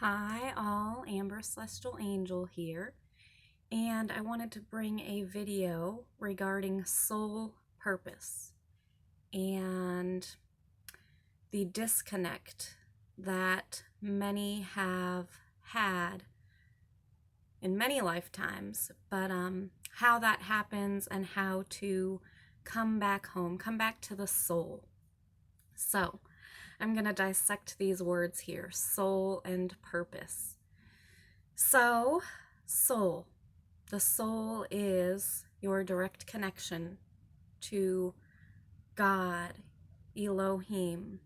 Hi all, Amber Celestial Angel here, and I wanted to bring a video regarding soul purpose and the disconnect that many have had in many lifetimes, but how that happens and how to come back home, come back to the soul. So, I'm going to dissect these words here, soul and purpose. So, soul. The soul is your direct connection to God, Elohim,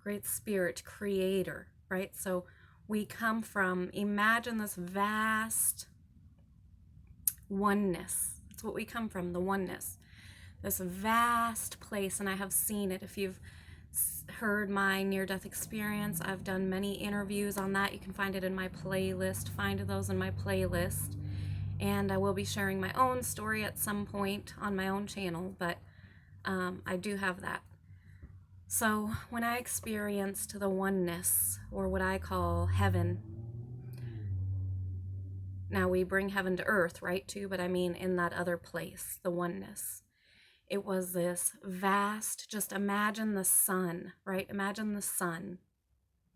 Great Spirit, Creator, right? So we come from, imagine this vast oneness. That's what we come from, the oneness. This vast place, and I have seen it. If you've heard my near-death experience, I've done many interviews on that. You can find it in my playlist. Find those in my playlist. And I will be sharing my own story at some point on my own channel, but I do have that. So when I experienced the oneness, or what I call heaven, now we bring heaven to earth, right, too, but I mean in that other place, the oneness. It was this vast, just imagine the sun, right? Imagine the sun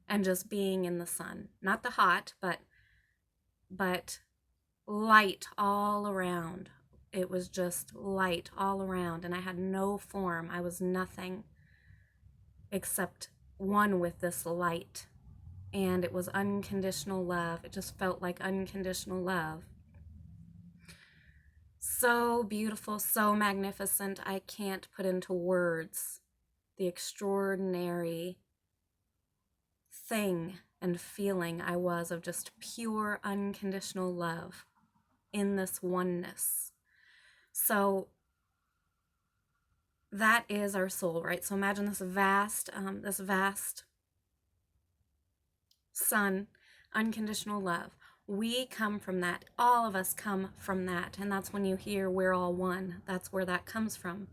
and just being in the sun. Not the hot, but light all around. It was just light all around, and I had no form. I was nothing except one with this light, and it was unconditional love. It just felt like unconditional love. So beautiful, so magnificent. I can't put into words the extraordinary thing and feeling I was of just pure unconditional love in this oneness. So that is our soul, right? So imagine this vast sun, unconditional love. We come from that. All of us come from that. And that's when you hear we're all one. That's where that comes from,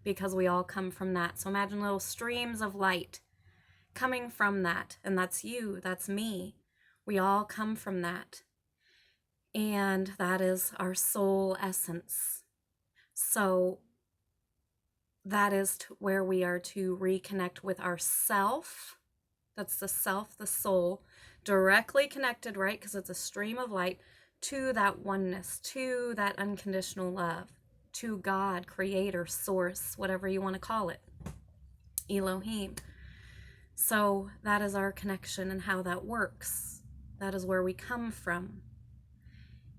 because we all come from that. So imagine little streams of light coming from that. And that's you. That's me. We all come from that. And that is our soul essence. So that is where we are to reconnect with ourself. That's the self, the soul, directly connected, right? Because it's a stream of light to that oneness, to that unconditional love, to God, Creator, Source, whatever you want to call it, Elohim. So that is our connection and how that works. That is where we come from.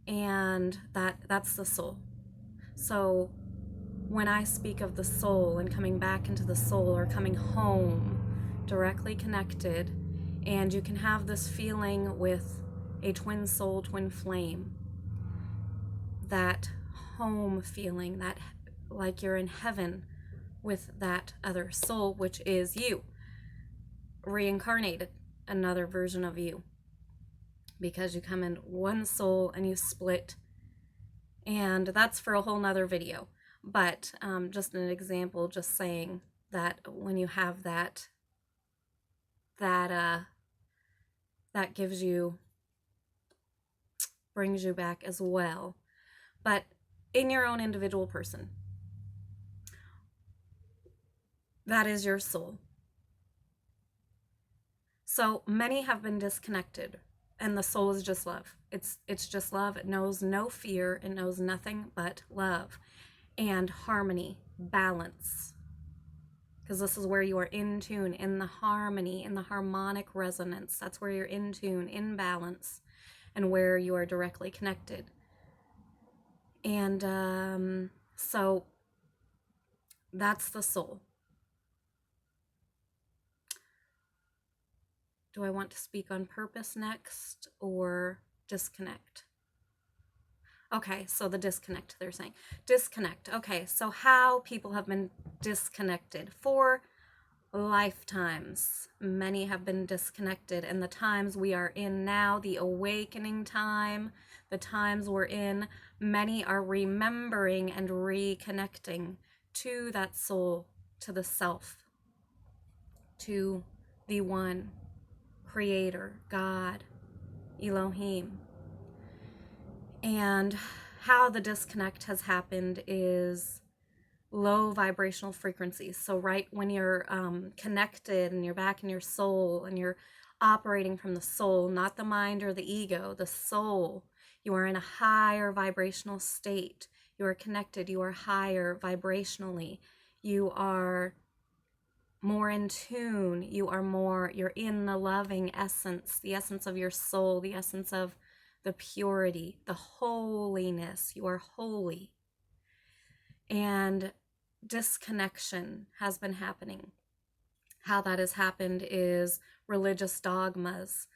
And that's the soul. So when I speak of the soul and coming back into the soul, or coming home, directly connected, and you can have this feeling with a twin soul, twin flame, that home feeling, that like you're in heaven with that other soul, which is you, reincarnated, another version of you, because you come in one soul and you split, and that's for a whole nother video. But just an example, just saying that when you have that gives you, brings you back as well, but in your own individual person. That is your soul. So many have been disconnected, and the soul is just love. It's just love. It knows no fear. It knows nothing but love and harmony, balance. Because this is where you are in tune, in the harmony, in the harmonic resonance. That's where you're in tune, in balance, and where you are directly connected. And so that's the soul. Do I want to speak on purpose next, or disconnect? Okay, so the disconnect, they're saying. Disconnect. Okay, so how people have been disconnected for lifetimes. Many have been disconnected, and the times we are in now, the awakening time, the times we're in, many are remembering and reconnecting to that soul, to the self, to the one, Creator, God, Elohim. And how the disconnect has happened is low vibrational frequencies. So right when you're connected and you're back in your soul and you're operating from the soul, not the mind or the ego, the soul, you are in a higher vibrational state. You are connected. You are higher vibrationally. You are more in tune. You're in the loving essence, the essence of your soul, the essence of the purity, the holiness. You are holy. And disconnection has been happening. How that has happened is religious dogmas,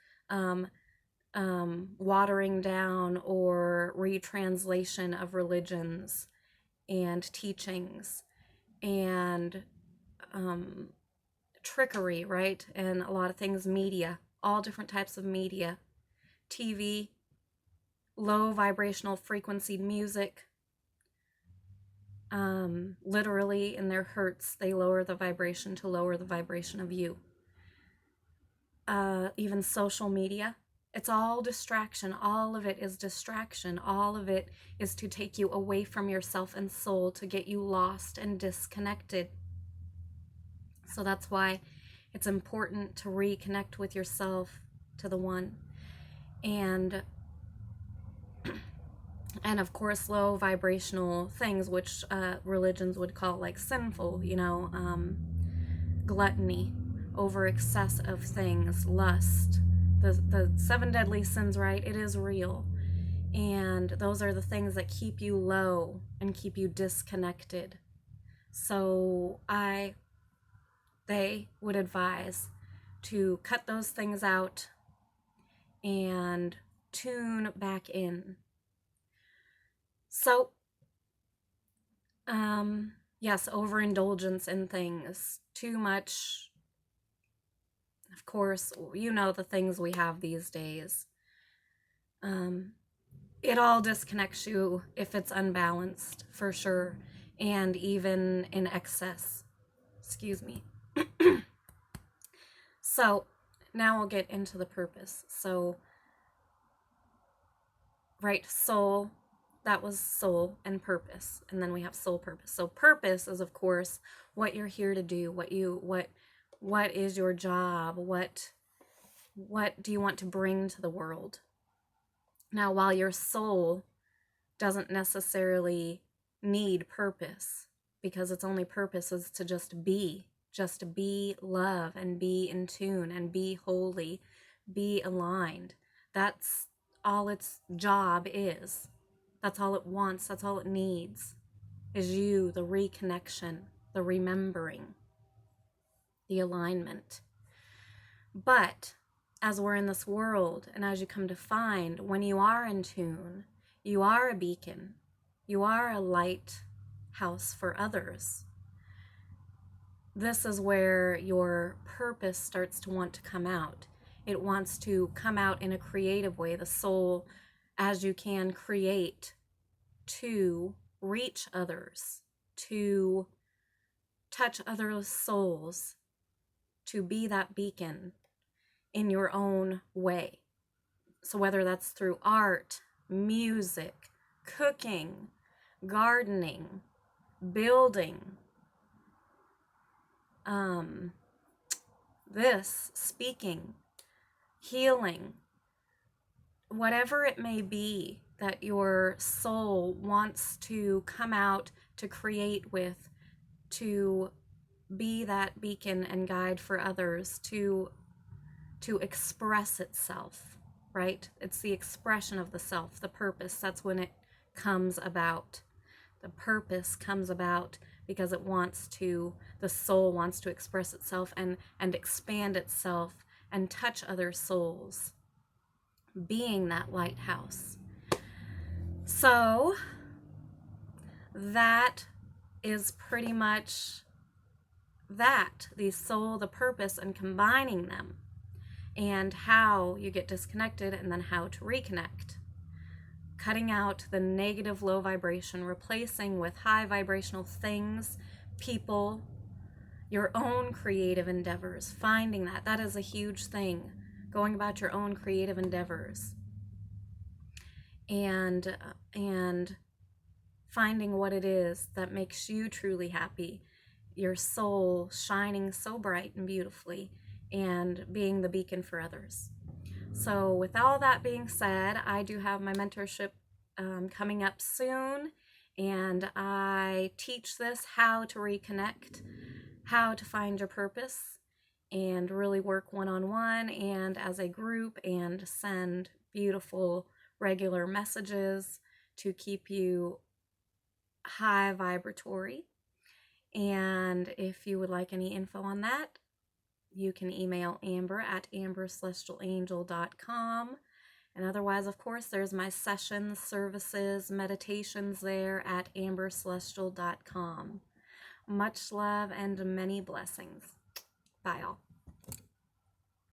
watering down or retranslation of religions and teachings, and trickery, right? And a lot of things, media, all different types of media, TV, low vibrational frequency music. Literally in their hertz, they lower the vibration to lower the vibration of you. Even social media, it's all distraction. All of it is distraction. All of it is to take you away from yourself and soul, to get you lost and disconnected. So that's why it's important to reconnect with yourself, to the one. And of course, low vibrational things, which religions would call like sinful, gluttony, over excess of things, lust, the 7 deadly sins, right? It is real. And those are the things that keep you low and keep you disconnected. So they would advise to cut those things out and tune back in. So, yes, overindulgence in things, too much. Of course, the things we have these days. It all disconnects you if it's unbalanced, for sure, and even in excess. Excuse me. So, now I'll get into the purpose. So, right, soul, that was soul and purpose, and then we have soul purpose. So purpose is, of course, what you're here to do, what is your job, what do you want to bring to the world. Now, while your soul doesn't necessarily need purpose, because its only purpose is to just be love and be in tune and be holy, be aligned. That's all its job is. That's all it wants. That's all it needs, is you, the reconnection, the remembering, the alignment. But as we're in this world, and as you come to find, when you are in tune, you are a beacon. You are a lighthouse for others. This is where your purpose starts to want to come out. It wants to come out in a creative way. The soul, as you can, create to reach others, to touch other souls, to be that beacon in your own way. So whether that's through art, music, cooking, gardening, building, speaking, healing, whatever it may be that your soul wants to come out to create with, to be that beacon and guide for others, to express itself, right? It's the expression of the self, the purpose. That's when it comes about. The purpose comes about because the soul wants to express itself and expand itself and touch other souls, being that lighthouse. So that is pretty much that, the soul, the purpose, and combining them, and how you get disconnected and then how to reconnect. Cutting out the negative low vibration, replacing with high vibrational things, people, your own creative endeavors, finding that is a huge thing. going about your own creative endeavors, and finding what it is that makes you truly happy, your soul shining so bright and beautifully, and being the beacon for others. So with all that being said, I do have my mentorship coming up soon, and I teach this how to reconnect, how to find your purpose, and really work one-on-one and as a group, and send beautiful regular messages to keep you high vibratory. And if you would like any info on that, you can email Amber at ambercelestialangel.com. And otherwise, of course, there's my sessions, services, meditations there at ambercelestial.com. Much love and many blessings. Bye all.